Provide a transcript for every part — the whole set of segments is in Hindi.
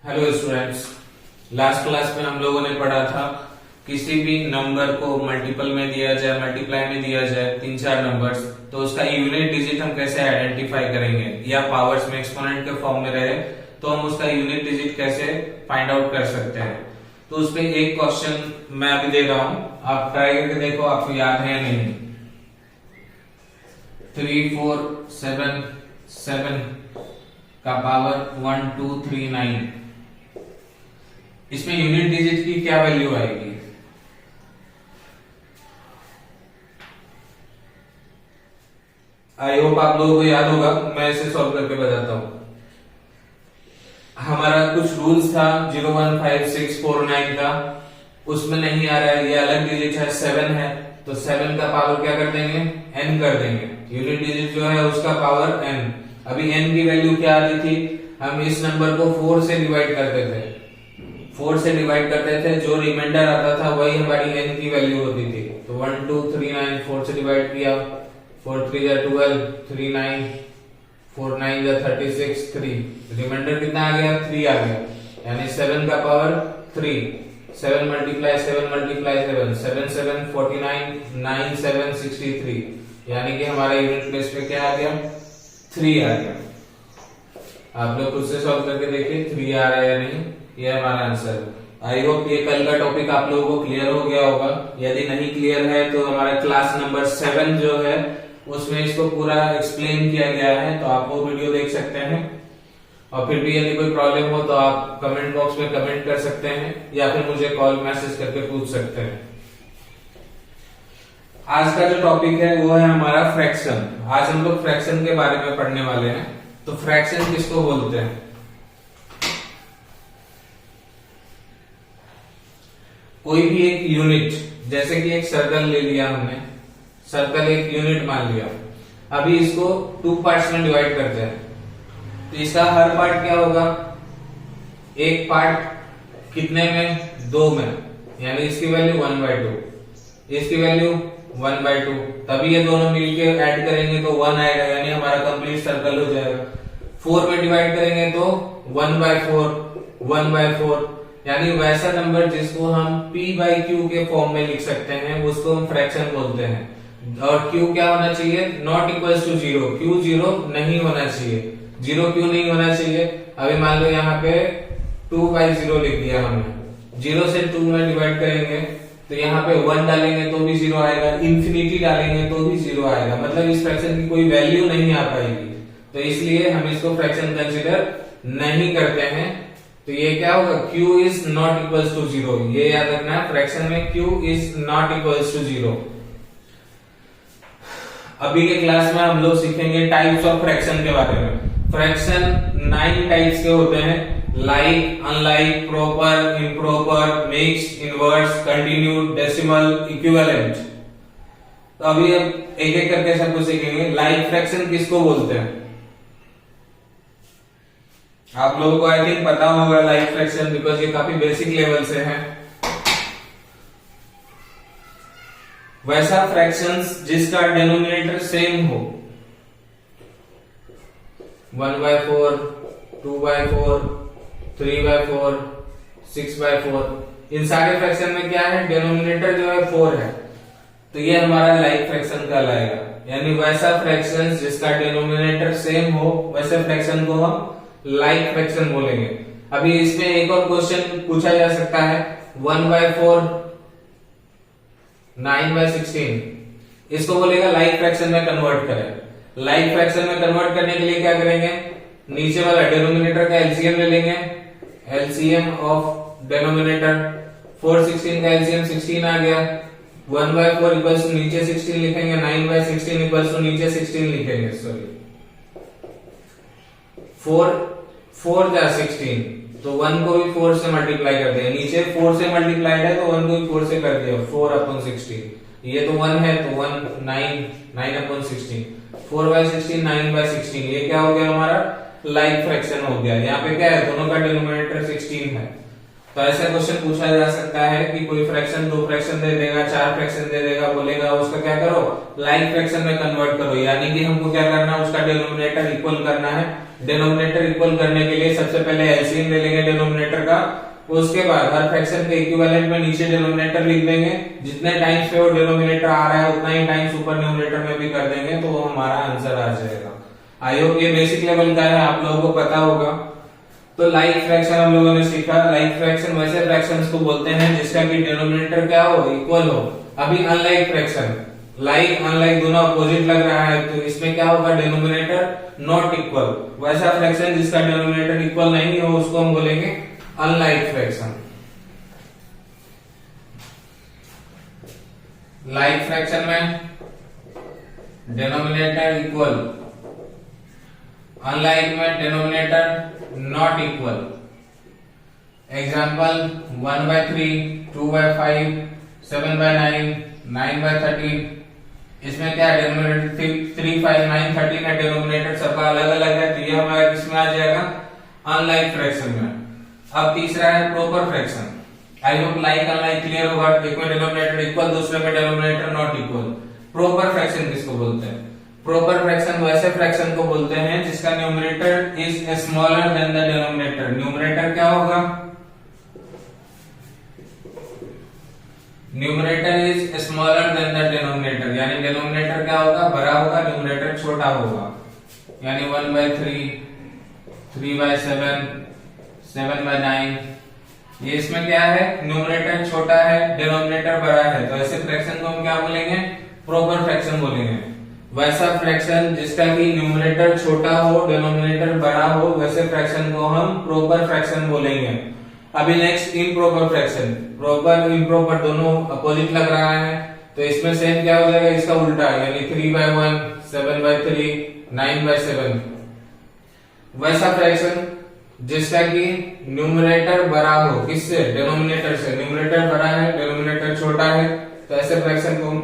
हेलो स्टूडेंट्स, लास्ट क्लास में हम लोगों ने पढ़ा था किसी भी नंबर को मल्टीपल में दिया जाए, मल्टीप्लाई में दिया जाए, 3-4 नंबर्स, तो उसका यूनिट डिजिट हम कैसे आइडेंटिफाई करेंगे, या पावर्स में एक्सपोनेंट के फॉर्म में रहे तो हम उसका यूनिट डिजिट कैसे फाइंड आउट कर सकते हैं। तो उस पर एक क्वेश्चन मैं अभी दे रहा हूं, आप ट्राई करके देखो आपको याद है या नहीं। 3 4 7 7 का पावर 1 2 3 9, इसमें यूनिट डिजिट की क्या वैल्यू आएगी? आई होप आप लोगों को याद होगा, मैं इसे सॉल्व करके बताता हूं। हमारा कुछ रूल्स था 0 1 5 6 4 9 का, उसमें नहीं आ रहा है, ये अलग डिजिट है, 7 है, तो 7 का पावर क्या कर देंगे, n कर देंगे। यूनिट डिजिट जो है उसका पावर n। अभी n की वैल्यू क्या आती थी, हम इस नंबर को 4 से डिवाइड करते थे, 4 से डिवाइड करते थे, जो रिमाइंडर आता था वही हमारी n की वैल्यू होती थी। तो 1 2 3 9 4 से डिवाइड किया, 4 3 12 3 9 4 9 36 3, रिमाइंडर कितना आ गया, 3 आ गया, यानी 7 का पावर 3। 7 मल्टीप्लाई 7 मल्टीप्लाई 7 7 7 49 9 7 63, यानी कि हमारा यूनिट प्लेस पे क्या आ गया, 3 आ गया। आप लोग खुद से सॉल्व करके देखिए 3 आ रहा है या नहीं, ये हमारा आंसर है। आई होप ये कल का टॉपिक आप लोगों को क्लियर हो गया होगा। यदि नहीं क्लियर है तो हमारा क्लास नंबर 7 जो है उसमें इसको पूरा एक्सप्लेन किया गया है, तो आप वो वीडियो देख सकते हैं। और फिर भी यदि कोई प्रॉब्लम हो तो आप कमेंट बॉक्स में कमेंट कर सकते हैं, या फिर मुझे कॉल मैसेज करके पूछ सकते हैं। आज का जो टॉपिक है वो है हमारा फ्रैक्शन। आज हम लोग फ्रैक्शन के बारे में पढ़ने वाले हैं। तो फ्रैक्शन किसको बोलते हैं? कोई भी एक यूनिट, जैसे कि एक सर्कल ले लिया हमने, सर्कल एक यूनिट मान लिया, अभी इसको 2 पार्ट्स में डिवाइड करते हैं, तो इसका हर पार्ट क्या होगा, एक पार्ट कितने में, 2 में, यानी इसकी वैल्यू 1/2, इसकी वैल्यू 1/2, तभी ये दोनों मिलके ऐड करेंगे तो 1 आएगा, यानी हमारा कंप्लीट सर्कल हो जाएगा। 4 में डिवाइड करेंगे तो 1/4 1/4, यानी वैसा नंबर जिसको हम p/q के फॉर्म में लिख सकते हैं उसको हम फ्रैक्शन बोलते हैं। और q क्या होना चाहिए, नॉट इक्वल्स टू 0, q 0 नहीं होना चाहिए। 0 क्यों नहीं होना चाहिए, अभी मान लो यहाँ पे 2/0 लिख दिया हमने, 0 से 2 में डिवाइड करेंगे तो यहाँ पे 1 डालेंगे तो भी 0 आएगा, इंफिनिटी डालेंगे तो भी 0 आएगा, मतलब इस फ्रैक्शन की कोई वैल्यू नहीं आ पाएगी। तो इसलिए हम इसको फ्रैक्शन कंसिडर नहीं करते हैं। तो ये क्या होगा, q is not equals to 0, ये याद रखना है, फ्रैक्शन में q is not equals to 0। अभी के क्लास में हम लोग सीखेंगे टाइप्स ऑफ फ्रैक्शन के बारे में। फ्रैक्शन 9 टाइप्स के होते हैं, like, unlike, proper, improper, mix, inverse, continued, decimal, equivalent. तो अभी अब एक एक करके सब कुछ सीखेंगे। लाइक फ्रैक्शन किसको बोलते हैं? आप लोगों को आई थिंक पता होगा लाइक फ्रैक्शन, बिकॉज ये काफी बेसिक लेवल से है। वैसा फ्रैक्शंस जिसका डिनोमिनेटर सेम हो, 1/4 2/4 3/4 6/4, इन सारे फ्रैक्शन में क्या है, डिनोमिनेटर जो है 4 है, तो ये हमारा लाइक फ्रैक्शन कहलाएगा। यानी वैसा फ्रैक्शन जिसका डिनोमिनेटर सेम हो, वैसे फ्रैक्शन को हम लाइक फ्रैक्शन बोलेंगे। अभी इसमें एक और क्वेश्चन पूछा जा सकता है, 1/4 9/16, इसको बोलेगा लाइक फ्रैक्शन में कन्वर्ट करें। लाइक फ्रैक्शन में कन्वर्ट करने के लिए क्या करेंगे, नीचे वाला डिनोमिनेटर का एलसीएम ले लेंगे, एलसीएम ऑफ डिनोमिनेटर, 4 16 का एलसीएम 16 आ गया, 1/4 इक्वल्स टू नीचे 16 लिखेंगे, 9/16 इक्वल्स टू नीचे 16 लिखेंगे, सॉरी 4 जा 16, तो 1 को भी 4 से मल्टीप्लाई कर दिया, नीचे 4 से मल्टीप्लाइड है तो 1 को भी 4 से कर दिया, 4/16, ये तो 1 है तो 1 9/16, 4/16 9/16, ये क्या हो गया, हमारा लाइक फ्रैक्शन हो गया। यहाँ पे क्या है, दोनों का डिनोमिनेटर 16 है। तो ऐसा क्वेश्चन पूछा जा सकता है कि कोई फ्रैक्शन 2 फ्रैक्शन दे देगा, 4 फ्रैक्शन दे देगा, बोलेगा उसका क्या करो, लाइक फ्रैक्शन में कन्वर्ट करो। यानी कि हमको क्या करना है, उसका डिनोमिनेटर इक्वल करना है। डिनोमिनेटर इक्वल करने के लिए सबसे पहले एलसीएम ले लेंगे डिनोमिनेटर का, उसके बाद हर फ्रैक्शन के इक्विवेलेंट में नीचे डिनोमिनेटर लिख देंगे, जितने टाइम्स पे वो डिनोमिनेटर आ रहा है उतना ही टाइम्स ऊपर न्यूमरेटर में भी कर देंगे, तो वो हमारा आंसर आ जाएगा। आई होप ये बेसिक लेवल का है, आप लोगों को पता होगा। तो लाइक फ्रैक्शन हम लोगों ने सीखा। लाइक फ्रैक्शन वैसे फ्रैक्शंस को बोलते हैं जिसका कि डिनोमिनेटर क्या हो, इक्वल हो। अभी अनलाइक फ्रैक्शन, लाइक अनलाइक दोनों अपोजिट लग रहा है, तो इसमें क्या होगा, डिनोमिनेटर नॉट इक्वल। वैसा फ्रैक्शन जिसका डिनोमिनेटर इक्वल नहीं हो उसको हम बोलेंगे अनलाइक फ्रैक्शन। लाइक फ्रैक्शन में डिनोमिनेटर इक्वल, अनलाइक में डिनोमिनेटर नॉट इक्वल। एग्जाम्पल 1/3, 2/5, 7/9, 9/13। इसमें क्या है, डिनोमिनेटर 3, 5, 9, 13 है, डिनोमिनेटर सबका अलग अलग है, तो ये हमारा किसमें आ जाएगा, अनलाइक फ्रैक्शन में। अब तीसरा है proper fraction. I hope like unlike clear होगा। एक में डिनोमिनेटर इक्वल, दूसरे में denominator not equal. Proper fraction किसको बोलते हैं, प्रॉपर फ्रैक्शन वैसे फ्रैक्शन को बोलते हैं जिसका numerator is smaller than the denominator. Numerator क्या होगा, numerator is smaller than the denominator, यानी डिनोमिनेटर क्या होगा, बड़ा होगा, न्यूमरेटर छोटा होगा। यानी 1/3, 3/7, 7/9, ये इसमें क्या है, न्यूमरेटर छोटा है, डिनोमिनेटर बड़ा है, तो ऐसे फ्रैक्शन को हम क्या बोलेंगे, प्रॉपर फ्रैक्शन बोलेंगे। वैसा फ्रैक्शन जिसका कि न्यूमरेटर छोटा हो, डिनोमिनेटर बड़ा हो, वैसे फ्रैक्शन को हम प्रॉपर फ्रैक्शन बोलेंगे। अभी next improper fraction. Proper improper दोनों अपोजिट लग रहा है, तो इसमें सेम क्या हो जाएगा, इसका उल्टा, यानी 3/1, 7/3, 9/7। वैसा फ्रैक्शन जिसका कि न्यूमरेटर बड़ा हो, किससे, डिनोमिनेटर से। न्यूमरेटर बड़ा है, डिनोमिनेटर छोटा है, तो ऐसे फ्रैक्शन को हम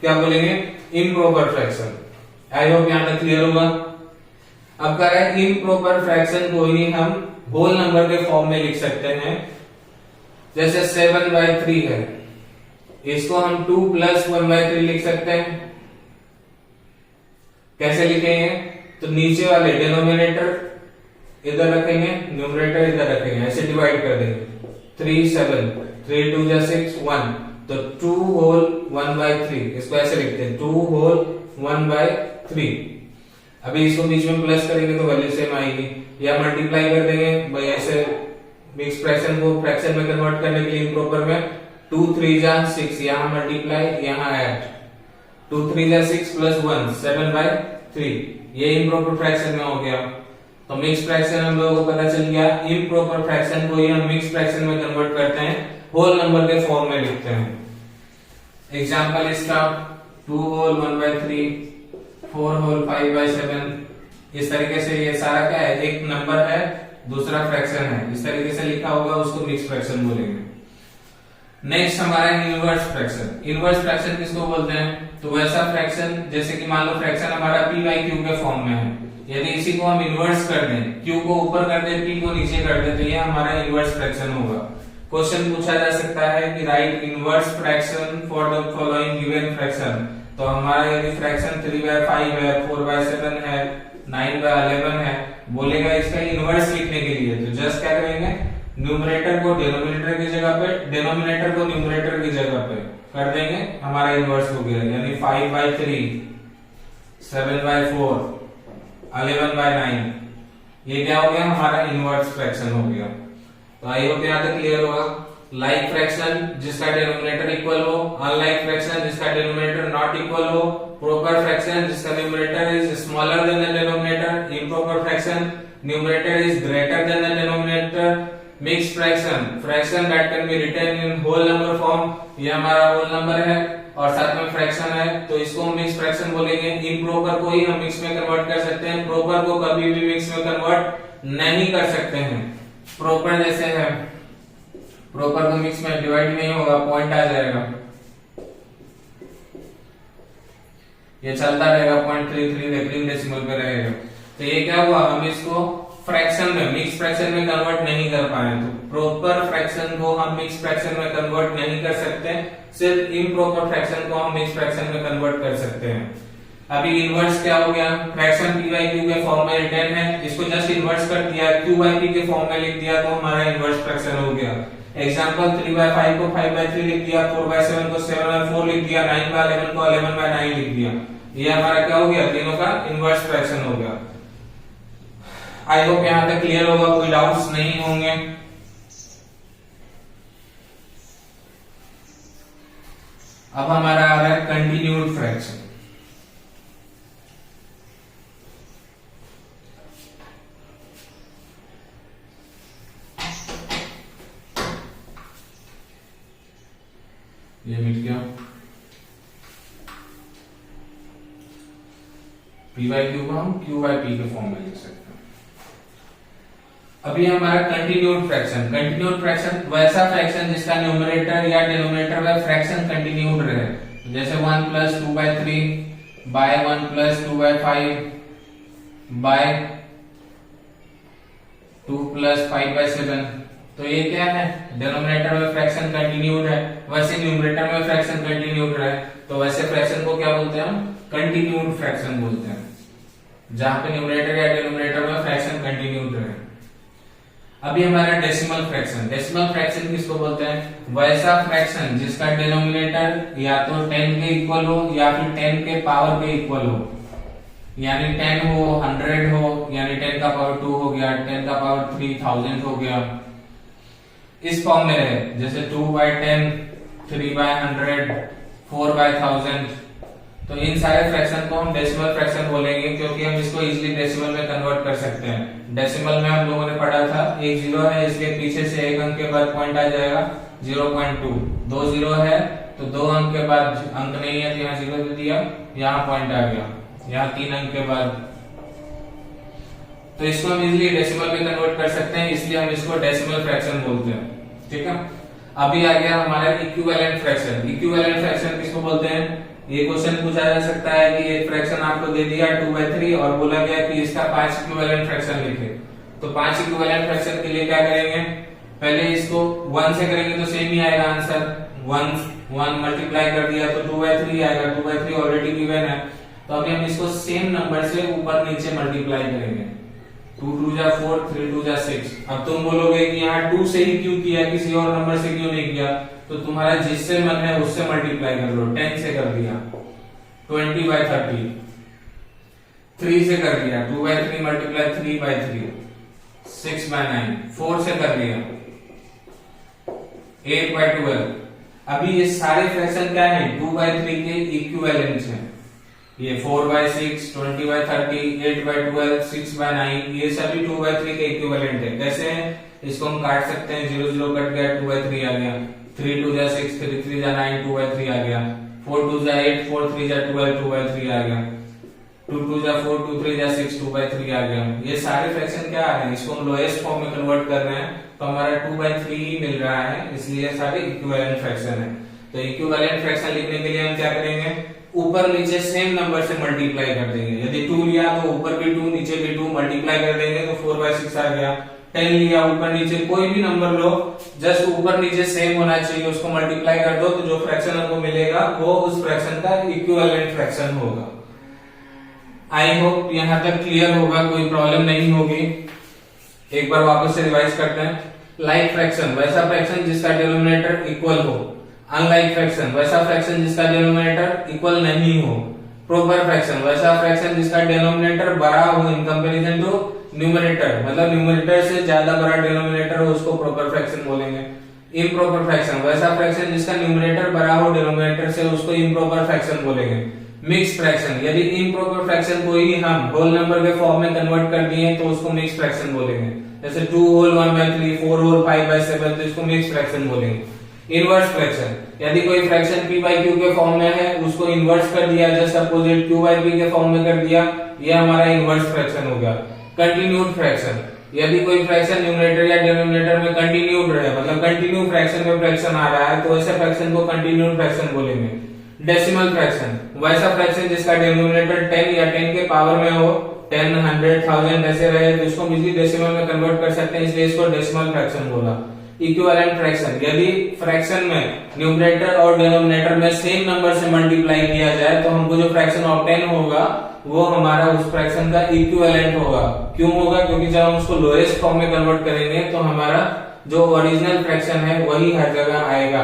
क्या बोलेंगे, इम्प्रॉपर फ्रैक्शन। आई होप यहां तक क्लियर होगा। अब क्या है, इम्प्रॉपर फ्रैक्शन को ही हम होल नंबर के फॉर्म में लिख सकते हैं। जैसे 7/3 है, इसको हम 2 + 1/3 लिख सकते हैं। कैसे लिखेंगे, तो नीचे वाले डिनोमिनेटर इधर रखेंगे, न्यूमरेटर इधर रखेंगे, ऐसे डिवाइड कर देंगे। 3, 7, 3 2 जा 6, 1, तो 2 होल 1/3, इसको ऐसे लिखते हैं 2 होल 1/3। अभी इसको बीच में प्लस करेंगे तो वैल्यू सेम आएगी, या मल्टीप्लाई कर देंगे भाई, ऐसे मिक्स फ्रैक्शन को फ्रैक्शन में कन्वर्ट करने के लिए इम्प्रॉपर में 2 3 जा 6, यहाँ मल्टीप्लाई, यहाँ ऐड, 2 3 जा 6 + 1, 7/3। ये इम्प्रॉपर फ्रैक्शन में हो गया। तो मिक्स फ्रैक्शन हम लोगों को पता चल गया, इम्प्रॉपर फ्रैक्शन को ही हम मिक्स फ्रैक्शन में कन्वर्ट करते हैं, होल नंबर के फॉर्म में लिखते हैं। एग्जांपल इसका 2 होल 1/3, 4 होल 5/7। इस तरीके से ये सारा क्या है, एक नंबर है, दूसरा फ्रैक्शन है, इस तरीके से लिखा होगा, उसको मिक्स फ्रैक्शन बोलेंगे। नेक्स्ट हमारा इनवर्स फ्रैक्शन। इनवर्स फ्रैक्शन किसको बोलते हैं, तो वैसा फ्रैक्शन जैसे कि मान लो फ्रैक्शन हमारा p/q के फॉर्म में है, यदि इसी को हम इन्वर्स कर दें, q को ऊपर कर दें, p को नीचे कर दें, तो ये हमारा इन्वर्स फ्रैक्शन होगा। क्वेश्चन पूछा जा सकता है कि right inverse fraction for the following given fraction. तो हमारा यदि फ्रैक्शन 3/5 है, 4/7 है, 9/11 है, बोलेगा इसका इन्वर्स लिखने के लिए, तो जस्ट क्या करेंगे, न्यूमरेटर को डिनोमिनेटर की जगह पे, डिनोमिनेटर को न्यूमरेटर की जगह पे कर देंगे, हमारा इन्वर्स हो गया। यानी 5/3, 7/4, 11/9, ये क्या हो गया, हमारा इनवर्स फ्रैक्शन हो गया। तो आई होप यहां तक क्लियर होगा। लाइक फ्रैक्शन जिसका डिनोमिनेटर इक्वल हो, अनलाइक फ्रैक्शन जिसका डिनोमिनेटर नॉट इक्वल हो, प्रॉपर फ्रैक्शन जिसका numerator is smaller than the denominator, improper fraction numerator is greater than the denominator, mix fraction, fraction that can be written in whole number form, ये हमारा होल नंबर है और साथ में फ्रैक्शन है, तो इसको हम मिक्स फ्रैक्शन बोलेंगे। इम्प्रॉपर को ही हम मिक्स में कन्वर्ट कर सकते हैं, प्रॉपर को कभी भी मिक्स में कन्वर्ट नहीं कर सकते हैं। प्रॉपर जैसे है, प्रॉपर को मिक्स में डिवाइड नहीं होगा, पॉइंट आ जाएगा, ये चलता रहेगा, 0.33 डेसिमल पे रहेगा। तो ये क्या हुआ, हम इसको फ्रैक्शन में, मिक्स फ्रैक्शन में कन्वर्ट नहीं कर पाए तो प्रॉपर फ्रैक्शन को हम मिक्स फ्रैक्शन में कन्वर्ट नहीं कर सकते, सिर्फ इम्प्रॉपर फ्रैक्शन को हम मिक्स फ्रैक्शन में कन्वर्ट कर सकते हैं। अभी इनवर्स क्या हो गया, फ्रैक्शन p बाई क्यू के फॉर्म में रिटर्न है, इसको जस्ट इनवर्स कर दिया, q बाई p के फॉर्म में लिख दिया तो हमारा इनवर्स फ्रैक्शन हो गया। एग्जांपल 3 बाई 5 को 5 बाई 3 लिख दिया, 4 बाई 7 को 7 बाई 4 लिख दिया, 9 बाई 11 को 11 बाई 9 लिख दिया। ये हमारा क्या हो गया, तीनों का इनवर्स फ्रैक्शन हो गया। आई होप यहां तक क्लियर होगा, कोई डाउट्स नहीं होंगे। अब हमारा आ रहा है कंटिन्यूड फ्रैक्शन। ये मिट गया, p बाई क्यू को हम q बाई p के फॉर्म में लिख सकते हैं। अभी हमारा कंटिन्यूड फ्रैक्शन। कंटिन्यूड फ्रैक्शन वैसा फ्रैक्शन जिसका न्यूमरेटर या डिनोमिनेटर में फ्रैक्शन कंटिन्यूड रहे, जैसे 1 plus 2 by 3 by 1 plus 2 by 5 by 2 plus 5 by 7। तो ये क्या है, डिनोमिनेटर में फ्रैक्शन कंटिन्यूड है, वैसे न्यूमरेटर में फ्रैक्शन कंटिन्यूड है, तो वैसे फ्रैक्शन को क्या बोलते हैं हम, कंटिन्यूड फ्रैक्शन बोलते हैं, जहां पे न्यूमरेटर या डिनोमिनेटर में फ्रैक्शन कंटिन्यूड रहे। अभी हमारा डेसिमल फ्रैक्शन। डेसिमल फ्रैक्शन किसको बोलते हैं, वैसा फ्रैक्शन जिसका डिनोमिनेटर या तो 10 के इक्वल हो या फिर 10 के पावर के इक्वल हो, यानी 10 हो, 100 हो, यानी 10 का पावर 2 हो गया, 10 का पावर 3 1000 हो गया, इस फॉर्म में रहे, जैसे 2 बाई 10, 3 बाई 100, 4 बाई 1000। तो इन सारे फ्रैक्शन को हम डेसिमल फ्रैक्शन बोलेंगे, क्योंकि हम इसको इजीली डेसिमल में कन्वर्ट कर सकते हैं। डेसिमल में हम लोगों ने पढ़ा था, एक जीरो है इसलिए पीछे से एक अंक के बाद पॉइंट आ जाएगा 0.2, 2 जीरो है तो 2 अंक के बाद अंक नहीं है तो यहाँ 0 दे दिया, यहाँ पॉइंट आ गया, यहाँ 3 अंक के बाद। तो इसको हम इजीली डेसिमल में कन्वर्ट कर सकते हैं, इसलिए हम इसको डेसिमल फ्रैक्शन बोलते हैं। ठीक है, अभी आ गया हमारा इक्विवेलेंट फ्रैक्शन। इक्विवेलेंट फ्रैक्शन किसको बोलते हैं, ये क्वेश्चन पूछा जा सकता है कि एक फ्रैक्शन आपको दे दिया 2/3 और बोला गया कि इसका 5 इक्विवेलेंट फ्रैक्शन लिखे। तो 5 इक्विवेलेंट फ्रैक्शन के लिए क्या करेंगे, पहले इसको 1 से करेंगे तो सेम ही आएगा आंसर, 1 मल्टीप्लाई कर दिया तो 2/3 आएगा, 2/3 ऑलरेडी गिवन है। तो अभी हम इसको सेम नंबर से ऊपर नीचे मल्टीप्लाई करेंगे, 2 2 जा 4, 3 2 जा 6। अब तुम बोलोगे कि यहाँ 2 से ही क्यों किया, किसी और नंबर से क्यों नहीं किया, तो तुम्हारा जिससे मन है उससे मल्टीप्लाई कर लो। 10 से कर दिया 20/30, 3 से कर दिया 2/3 मल्टीप्लाई 3/3, 6/9, 4 से कर दिया 8/12। अभी ये सारे फ्रैक्शन क्या है, 2/3 के इक्विवेलेंट हैं। ये 4/6, 20/30, 8/12, 6/9, ये सभी 2/3 के इक्विवेलेंट है। कैसे है, इसको हम काट सकते हैं, 0 0 कट गया, 2/3 आ गया, 3 2 जा 6, 3 3 जा 9, 2/3 आ गया, 4 2 जा 8, 4 3 जा 12, 2/3 आ गया, 2 2 जा 4, 2 3 जा 6, 2/3 आ गया। ये सारे फ्रैक्शन क्या आ रहे हैं, इसको हम लोएस्ट फॉर्म में कन्वर्ट कर रहे हैं, तो हमारा 2/3 ही मिल रहा है, इसलिए सारे इक्विवेलेंट फ्रैक्शन है। तो इक्विवेलेंट फ्रैक्शन लिखने के लिए हम क्या करेंगे, ऊपर नीचे सेम नंबर से मल्टीप्लाई कर देंगे। यदि 2 लिया तो ऊपर भी 2 नीचे भी 2 मल्टीप्लाई कर देंगे तो 4/6 आ गया। 10 लिया, ऊपर नीचे कोई भी नंबर लो, जस्ट ऊपर नीचे सेम होना चाहिए, उसको मल्टीप्लाई कर दो तो जो फ्रैक्शन हमको मिलेगा वो उस फ्रैक्शन का इक्विवेलेंट फ्रैक्शन होगा। आई होप यहां तक क्लियर होगा, कोई प्रॉब्लम नहीं होगी। एक बार वापस से रिवाइज करते हैं। लाइक फ्रैक्शन वैसा फ्रैक्शन जिसका डिनोमिनेटर इक्वल हो, अनलाइक फ्रैक्शन वैसा फ्रैक्शन जिसका डिनोमिनेटर इक्वल नहीं हो, प्रॉपर फ्रैक्शन वैसा फ्रैक्शन जिसका डिनोमिनेटर बड़ा हो इन कंपैरिजन टू न्यूमरेटर, मतलब न्यूमरेटर से ज्यादा बड़ा डिनोमिनेटर हो, उसको प्रॉपर फ्रैक्शन बोलेंगे। इम्प्रॉपर फ्रैक्शन वैसा फ्रैक्शन जिसका न्यूमरेटर बड़ा हो डिनोमिनेटर से, उसको इम्प्रॉपर फ्रैक्शन बोलेंगे। मिक्स फ्रैक्शन, यदि इम्प्रॉपर फ्रैक्शन को ही हम होल नंबर के फॉर्म में कन्वर्ट कर दिए तो उसको मिक्स फ्रैक्शन बोलेंगे। जैसे 2 होल 1/3, 4 होल 5/7, तो इसको मिक्स फ्रैक्शन बोलेंगे। इनवर्स फ्रैक्शन, यदि कोई फ्रैक्शन p/q के फॉर्म में है उसको इनवर्स कर दिया, जस्ट अपोजिट q/p के फॉर्म में कर दिया, ये हमारा इनवर्स फ्रैक्शन हो गया। कंटिन्यूड फ्रैक्शन, यदि कोई फ्रैक्शन न्यूमरेटर या डिनोमिनेटर में कंटिन्यूड रहे, मतलब कंटिन्यू फ्रैक्शन में फ्रैक्शन आ रहा है, तो ऐसे फ्रैक्शन को कंटिन्यूड फ्रैक्शन बोलेंगे। डेसिमल फ्रैक्शन वैसा फ्रैक्शन जिसका डिनोमिनेटर 10 या 10 के पावर में हो, 10, 100, 1000 ऐसे रहे तो इसको हम इजीली डेसिमल में कन्वर्ट कर सकते हैं, इसलिए इसको डेसिमल फ्रैक्शन बोला। इक्विवेलेंट फ्रैक्शन, यदि फ्रैक्शन में न्यूमरेटर और डिनोमिनेटर में सेम नंबर से मल्टीप्लाई किया जाए तो हमको जो फ्रैक्शन ऑब्टेन होगा वो हमारा उस फ्रैक्शन का इक्विवेलेंट होगा। क्यों होगा? क्योंकि जब हम उसको लोएस्ट फॉर्म में कन्वर्ट करेंगे तो हमारा जो ओरिजिनल फ्रैक्शन है वही हर जगह आएगा,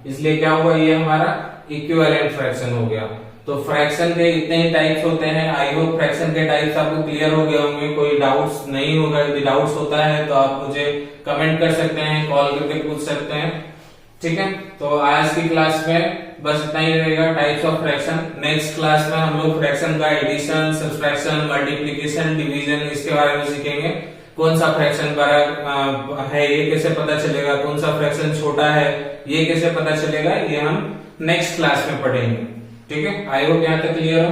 इसलिए क्या हुआ, ये हमारा इक्विवेलेंट फ्रैक्शन हो गया। तो फ्रैक्शन के इतने ही टाइप्स होते हैं। आई होप फ्रैक्शन के टाइप्स आपको क्लियर हो गए होंगे, कोई डाउट्स नहीं होगा। यदि डाउट्स होता है तो आप मुझे कमेंट कर सकते हैं, कॉल करके पूछ सकते हैं, ठीक है। तो आज की क्लास में बस इतना ही रहेगा, types of fraction. Next class में हम लोग फ्रैक्शन का एडिशन, सब्सट्रैक्शन, मल्टीप्लिकेशन, डिवीजन इसके बारे में सीखेंगे। कौन सा फ्रैक्शन बड़ा है ये कैसे पता चलेगा, कौन सा फ्रैक्शन छोटा है ये कैसे पता चलेगा, ये हम नेक्स्ट क्लास में पढ़ेंगे, ठीक है। आई होप यहाँ तक क्लियर हो।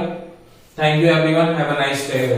Thank you everyone, have a nice day.